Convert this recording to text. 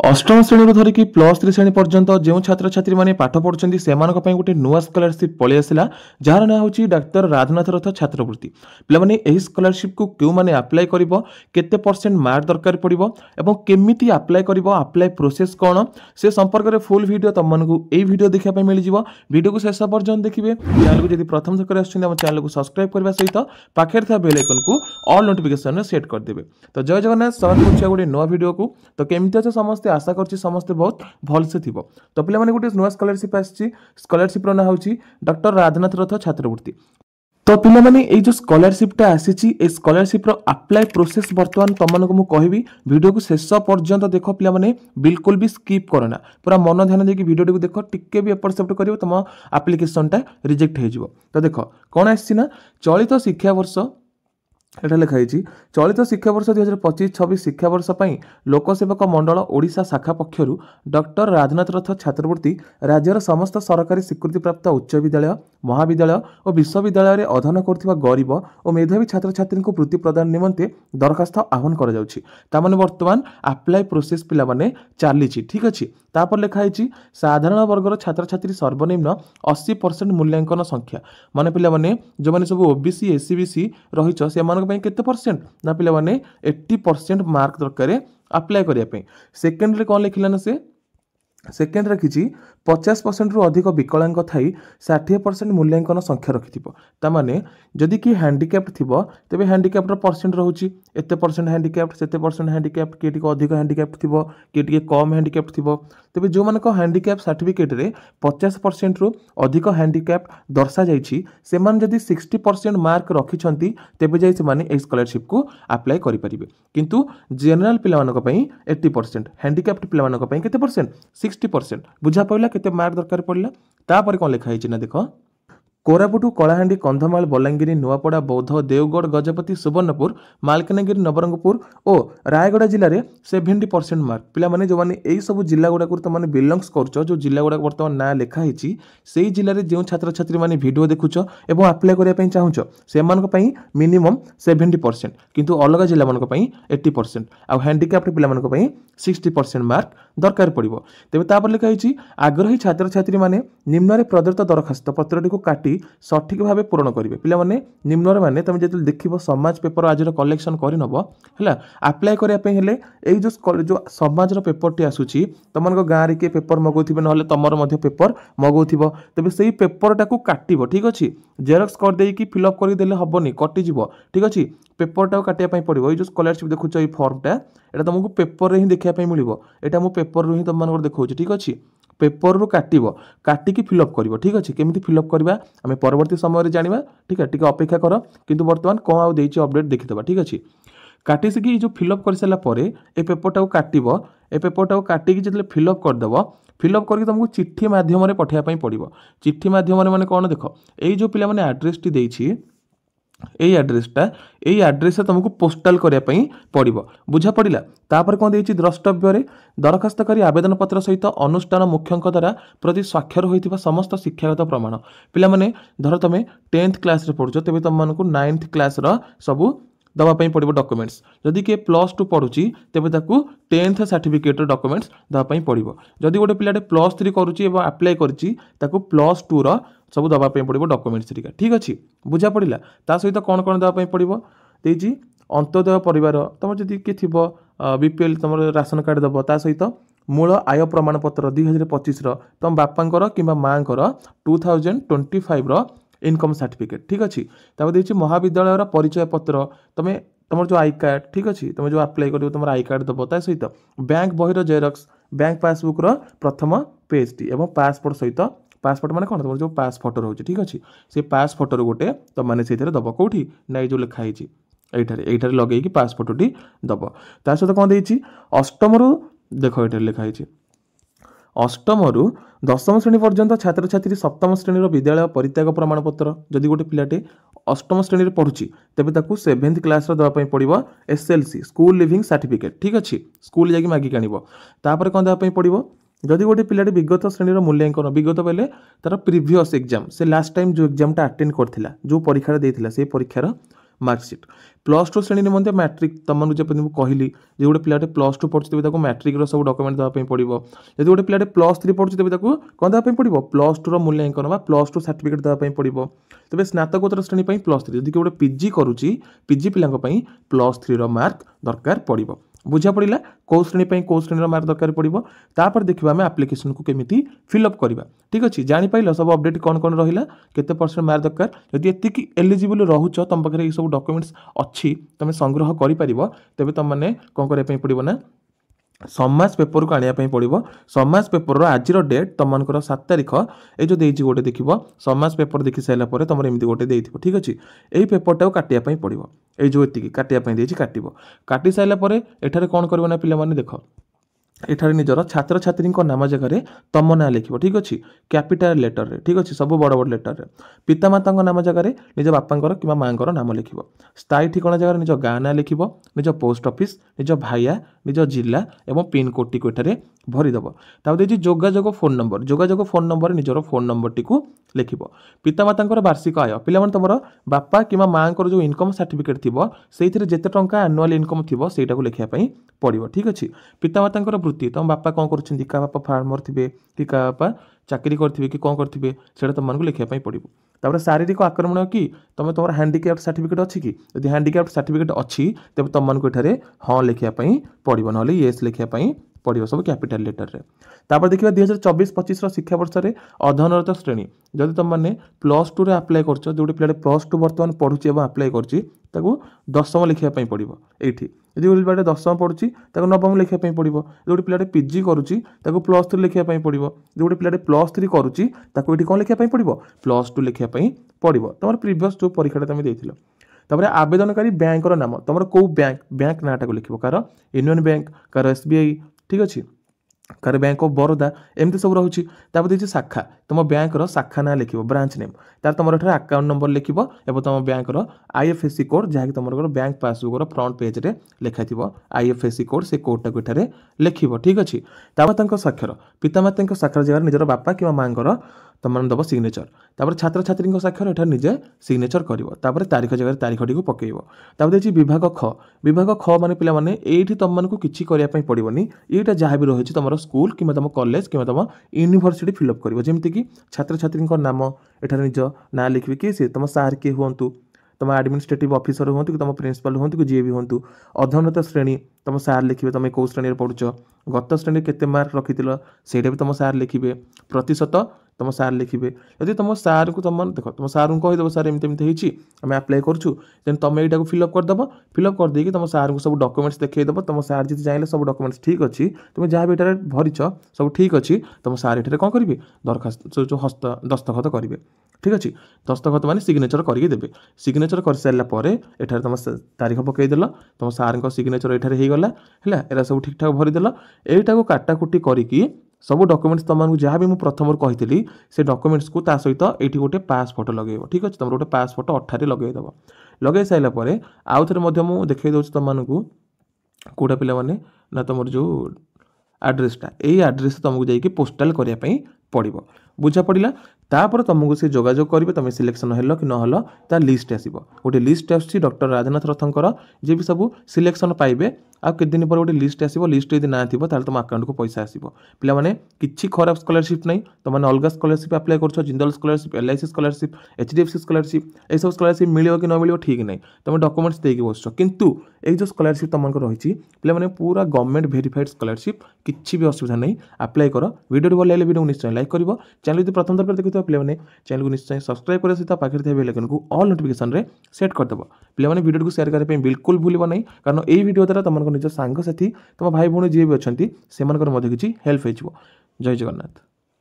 अष्टम श्रेणी धरिकी +3 श्रेणी पर्यंत जो छात्र छात्री मैंने पाठ पढ़ुं से गोटे नुआ स्कॉलरशिप पलि आसला जार ना हूँ डॉक्टर राजनाथ रथ छात्रवृत्ति पे यही स्कॉलरशिप को क्यों मैंने अप्लाई कर केते % मार्क दरकार पड़ो और केमिति अप्लाई कर अप्लाई प्रोसेस कौन से संपर्क में फुल वीडियो तुमको यही वीडियो देखा मिल जाव वीडियो को शेष पर्यटन देखिए। चैनल को जब प्रथम थर आम चैनल को सब्सक्राइब करने सहित पाखे था बेल आइकन को ऑल नोटिफिकेशन में सेट करदेवे। तो जय जगन्नाथ स्वागत कर गोटे नुआ वीडियो को। तो केमती अच्छे समस्ते आशा कर समस्ते बहुत भलसे थी। तो पे गोटे नुआ स्कॉलरशिप आसी स्कॉलरशिप ना हूँ डॉक्टर राजनाथ रथ छात्रवृत्ति। तो पे जो स्कॉलरशिपटा आसी स्कॉलरशिप अप्लाई प्रोसेस बर्तमान तुमको मुझे कहबी वीडियो को शेष पर्यंत देख पे बिल्कुल भी स्किप करना पूरा मन ध्यान देकी वीडियो देख टिके भी एपट सेपट कर तुम आप्लिकेशनटा रिजेक्ट हो। तो देख कौन आसी चलित शिक्षा वर्ष एटा लिखाई चलित शिक्षावर्ष 2025-26 शिक्षावर्ष लोकसेवक मंडल ओडिशा शाखा पक्षरु डॉक्टर राजनाथ रथ छात्रवृत्ति राज्यर समस्त सरकारी स्वीकृति प्राप्त उच्च विद्यालय महाविद्यालय और विश्वविद्यालय में अध्ययन कर गरीब और मेधावी छात्र छात्री को वृत्ति प्रदान निमंते दरखास्त आह्वान कर बर्तमान अप्लाई प्रोसेस पिला चली ठीक अच्छे। तापर लिखाई साधारण वर्गर छात्र छात्री सर्वनिम्न 80% मूल्यांकन संख्या माने पिला जो मैंने सब ओबीसी एससी बीसी रही से केते परसेंट ना पिला 80% मार्क दरकार अप्लाई करने। सेकेंड कौन लिखला ना से सेकेंड रखी 50% रु अधिक विकलांग थी 60% मूल्यांकन संख्या रखि ताने जदि कि हैंडिकैप्ड थी तेज हैंडिकैप्ड परसेंट रोचे एत परसेंट हैंडिकैप्ड से परसेंट हैंडिकैप्ड किए अधिक हैंडिकैप्ड थी किए कम हैंडिकैप्ड थी तेज जो मान हैंडिकैप सर्टिफिकेट रे 50% रु अधिक हैंडिकैप दर्शा जाइए से 60% मार्क रखिंट तेज जाए से स्कॉलरशिप को अप्लाई करेंगे किंतु जनरल पिलामानक 80% हैंडिकैप्ड पिलामानक केते परसेंट 60% बुझा पड़ा केते मार्क दरकार पड़ा। तापर कौन लिखाई ना देख कोरापुट कलाहांडी कंधमाल बलांगीर नुआपड़ा बौद्ध देवगढ़ गजपति सुवर्णपुर मालकानगिरी नवरंगपुर और रायगढ़ जिले में 70% मार्क पिला जो मैंने यही सब जिला गुड़ाक तुम बिलंगस कर जो जिला गुड़ाक बर्तमान ना लिखाई से जिले में जो छात्र छात्री मैंने वीडियो देखुच और अप्लाई करने चाहूच से मिनिमम 70% किंतु अलग जिला मान 80% आउ हैंडिकैप्ड पिला 60% मार्क दरकार पड़ो। तेज तापर लिखाई आग्रही छात्र छात्री मैंने निम्न प्रदत्त दरखास्त पत्रटी को काटी सठिक भाव पूरण करेंगे पिलाने निम्न माने तुम जो देख समाज पेपर आज कलेक्शन करनब है अप्लाई करने जो समाज पेपर टी आसूसी तुम गाँव किए पेपर मगाऊ ना तुम पेपर मगाऊ तेज से पेपरटा को काटब ठीक अच्छे जेरक्स करदे फिलअप करदे हेनी कटिज ठीक अच्छे पेपरटा काटापी पड़ो ये जो स्कॉलरशिप देखुच ये फॉर्मटा यहाँ तुमको पेपर ही देखापी मिलो यहाँ मुझे पेपर रू ही तुम देखा ठीक अच्छे पेपर रू काटिकी फिलअप कर ठीक अच्छे केमी फिलअप करवा आम परवर्ती समय जाना ठीक है टी अपेक्षा कर किंतु बर्तमान कौन आउ अपडेट देखीदे ठीक अच्छे काटी सिकी जो फिलअप कर सारापर ए पेपरटा काटब ए पेपरटा काटिकी जो फिलअप करदेव फिलअप करके तुमको चिट्ठी मध्यम पठाइबा पड़ो चिट्ठी मध्यम माने कौन देख यही जो पिला माने एड्रेस टी देइछि यही एड्रेसटा यही एड्रेस तुमको पोस्टाल करने पड़ो बुझा पड़ा। तापर कौन देती द्रष्टव्य दरखास्तकारी आवेदन पत्र सहित अनुष्ठान मुख्यों द्वारा प्रति स्वाक्षर होता समस्त शिक्षागत प्रमाण पिला धर तुम 10th क्लास पढ़ुच तेज तुमको 9th क्लास सबू दवाई पड़ो डॉक्यूमेंट्स जदि किए +2 पढ़ुची तेज 10th सर्टिफिकेट डॉक्यूमेंट्स दवाई पड़ो जदि गोटे पिलाटे +3 करुच्ची अप्लाई करुच्ची +2 सब दवाई पड़ो डॉक्यूमेंट्स ठीक अच्छे बुझा पड़ा। ता सहित कौन कौन दवाई पड़ो देती अंत्योदय परिवार तुम जदि किए थी बीपीएल तुम राशन कार्ड दब ता सहित मूल आय प्रमाणपत्र 2025 तुम बापा कि माँ 2025 इनकम सर्टिफिकेट ठीक अच्छे देखिए महाविद्यालय परिचय पत्र तुम्हें तुम जो आई कार्ड ठीक अच्छे तुम जो अप्लाई कर तुम आई कार्ड दब ता सहित बैंक बही जेरक्स बैंक पासबुक प्रथम पेज टी और पासपोर्ट सहित पासपोर्ट माने कौन तुम जो पास फोटो रोचे ठीक अच्छे से पास फोटो गोटे तुमने से दब कौटी ना जो लिखाई यही लगे पास फोटोटी दब ता सहित कौन देती अष्टम देख ये लिखाई अष्टम रु 10th श्रेणी पर्यंत छात्र छात्री 7th श्रेणी विद्यालय परित्याग प्रमाणपत्र जदि गोटे पिलाटे 8th श्रेणी पढ़ुची तेज 7th क्लास दवाई पड़ो SLC स्कूल लिविंग सर्टिफिकेट ठीक अच्छे स्कूल जाकि मागिक आनपर कौन देवाई पड़ो जदि गोटे पिलाटे विगत श्रेणी मूल्यांकन विगत बेले तार प्रीवियस एग्जाम से लास्ट टाइम जो एग्जामटा अटेंड करथिला जो परीक्षा देथिला से परीक्षार मार्कसीट +2 श्रेणी निमंते मैट्रिक तुमको जब कहली जो गोटे पिलाटे +2 पढ़ुଛି तेज मैट्रिक सब डॉक्यूमेंट देवाई पड़ो यदि गोटे पिलाटे +3 पढ़ुଛି तेज कौन देवाई पड़ो +2 मूल्यांकन बा +2 सर्टिफिकेट देवाई पड़ो तेज स्नातकोत्तर श्रेणी +3 यदि गोटे पीजी करुच्ची पीजी पिला +3 मार्क दरकार पड़ो बुझा पड़ा कौ श्रेणी कौ श्रेणी मार्क दरकार पड़ो तापर देखा आम आप्लिकेसन को केमी फिलअप करवा ठीक अच्छे जापार सब अपडेट कौन कौन रहा केते % मार्क दरकार यदि एतिक एलिजिबल रोच तुम पाखे ये सब डॉक्यूमेंट्स अच्छी तुम संग्रह कर तेज तुम मैंने कौन करने पड़ो ना समाज पेपर को आने पड़ो समाज पेपर आज डेट तुमको 7 तारीख ये जो देती गोटे देख समाज पेपर देखी सारापर तुम एमती गोटे दे ठीक अच्छे यही पेपरटा काटापी पड़ो ये जो ये काटापी काट काटी सारापर एठार कौन कर ना पे देख एठार निजर छात्र छात्री नाम जगह तुम ना लिख ठीक अच्छे कैपिटाल लेटर रे ठीक अच्छे सब बड़ बड़ लेटर रे पितामाता नाम जगह निज बापा कि माँ नाम लिख स्थायी ठिकाना जगह निज गाँ ना लिख निज पोस्ट ऑफिस निज भाइया निज जिला एवं पिन कोड टी एठार भरीदेव तापर जोगाजोग फोन नंबर निजर फोन नंबर टी लिख पितामाता वार्षिक आय पे तुम बापा कि माँ जो इनकम सर्टिफिकेट थी से जिते टंका एनुअल इनकम थी सेटा को लिखापी पड़ो ठीक अच्छे पितामाता वृत्ति तुम बापा कौन कर क्या बापा फार्मर थे कि क्या बापा चाकरी करेंगे कि कौन करेंगे से तुमको लिखापी पड़ो तापर शारीरिक आक्रमण कि तुम तुम हैंडिक्राफ्ट सर्टिफिकेट अच्छी कि यदि हैंडिक्राफ्ट सर्टिफिकेट अच्छी तेज तुमको एठारे हाँ लिखापी पड़ो ना येस लिखापी पड़ो सब कैपिटाल लेटर रे तापर देखिए 2024-25 शिक्षा वर्ष में अध्ययनरत श्रेणी जदि तुम मैंने +2 रे अप्लाई कर जो पिला +2 बर्तमान पढ़ुची और अप्लाई कर दशम लिखापी पड़ो ये यदि गोटे पिलाटे दशम पढ़ुची नवम लिखापी पड़ो जो गोटे पिलाटे पीजी करुच्ची +3 लिखापी पड़ो जो गोटे पिलाटे +3 करुच्ची ये कौन लिखापी पड़ो +2 लिखापी पड़ो तुम प्रीवियस जो परीक्षा तुम देथिल तापर आवेदनकारी बैंक नाम तुम कौ बैंक नाटा को लिख car union bank car SBI ठीक अच्छे कार बैंक ऑफ बरोदा एमती सब रोचे देखिए शाखा तुम बैंक शाखा ना लिख ब्रांच नेम तार तुम अकाउंट नंबर लिख और तुम बैंक IFSC कोड जहाँकि तुम बैंक पासबुक फ्रंट पेज रे लिखा थी IFSC कोड से कोडटा को एठारे लिख ठीक अच्छे तापर साक्षर पितामाता साक्षर जगह निजर बापा कि माँ तुम दब सिग्नेचर तापर छात्र छात्री साक्षर एठार निजे सिग्नेचर कर तारीख जगह तारीखटी को पकड़ तापर देखिए विभाग ख माने पिला माने एठी तुमको किसी करने पड़ोनी यहाँ जहाँ भी रही तुम स्कूल कि तुम कॉलेज कि तुम यूनिवर्सिटी फिलअप कर जमीक छात्र छात्री नाम एठार निज ना लिखे कि सी तुम सार किए हूँ तुम एडमिनिस्ट्रेटिव ऑफिसर हूँ कि तुम प्रिंसिपल हूँ कि जी भी हूँ अध्ययनरत श्रेणी तुम सार लिखे तुम कौ श्रेणी पढ़ुच गत श्रेणी केते मार्क रखी से तुम सार लिखे प्रतिशत तुम सार लिखे यदि तुम सार को तुम देख तुम सार को कहीदेव सार एमती आम अप्लाई करूँ देन तुम यहाँ फिलअप करदेव फिलअप करदेकि तुम सार को सब डॉक्यूमेंट्स देखईदेव तुम सार जी चाहिए सब डॉक्यूमेंट्स ठीक अच्छी तुम जहाँ भी ये भरीच सब ठीक अच्छी तुम सार ये कौन करेंगे दरखास्त जो हस्त दस्तखत करेंगे ठीक अच्छे दस्तखत माने सिग्नेचर करके देवे सिग्नेचर कर सारापर एठार तुम तारीख पकईदेल तुम सार सिग्नेचर ये होगला है एरा सब ठीक ठाक भरीदेल यहीटा को काटाकुटी करके सब डॉक्यूमेंट्स तुमको जहाँ भी मुझे प्रथम कही से डॉक्यूमेंट्स को ता सहित ये गोटे पास फोटो लगेब ठीक अच्छे तुम गोटे पास फोटो अठारे लगेदेव लगे सारापर आउ थे मुझे देखई दूँ तुमको कौटा पे ना तुम जो आड्रेसटा यही आड्रेस तुमको जाकि पोस्टाल करने पड़ो बुझा पड़ा तापर तुमको से जोगाजोग करेंगे तुम सिलेक्शन हेल कि नहल ता लिस्ट आसो गोटे लिस्ट आस डॉक्टर राजनाथ रथंकर जी भी सब सिलेक्शन पाइबे आ के दिन पर गोटे लिस्ट आसो लिस्ट यदि ना थी तुम अकाउंट को पैसा आसो पे किसी खराब स्कॉलरशिप नहीं तुमने अलग स्कॉलरशिप अप्लाई कर Jindal scholarship LIC scholarship HDFC scholarship ये सब स्कॉलरशिप मिले कि न मिले ठीक नहीं तुम डॉक्यूमेंट्स देके बस किंतु ये जो स्कॉलरशिप तुमको रही पे पूरा गवर्नमेंट वेरीफाइड स्कॉलरशिप किसी भी असुविधा नहीं अप्लाई कर वीडियो भल लगे वीडियो निश्चय लाइक कर चैनल यदि प्रथम दरकार देखते पे चैनल को निश्चय सब्सक्राइब कर सहित पाखे थे बेल आइकन को ऑल नोटिफिकेशन रे सेट करदेव पे वीडियो को शेयर करने बिल्कुल भूल नहीं कारण यही वीडियो द्वारा तुम निज सांग साथी तुम भाई भौणी जी भी अच्छा से किसी हेल्प हो जय जगन्नाथ।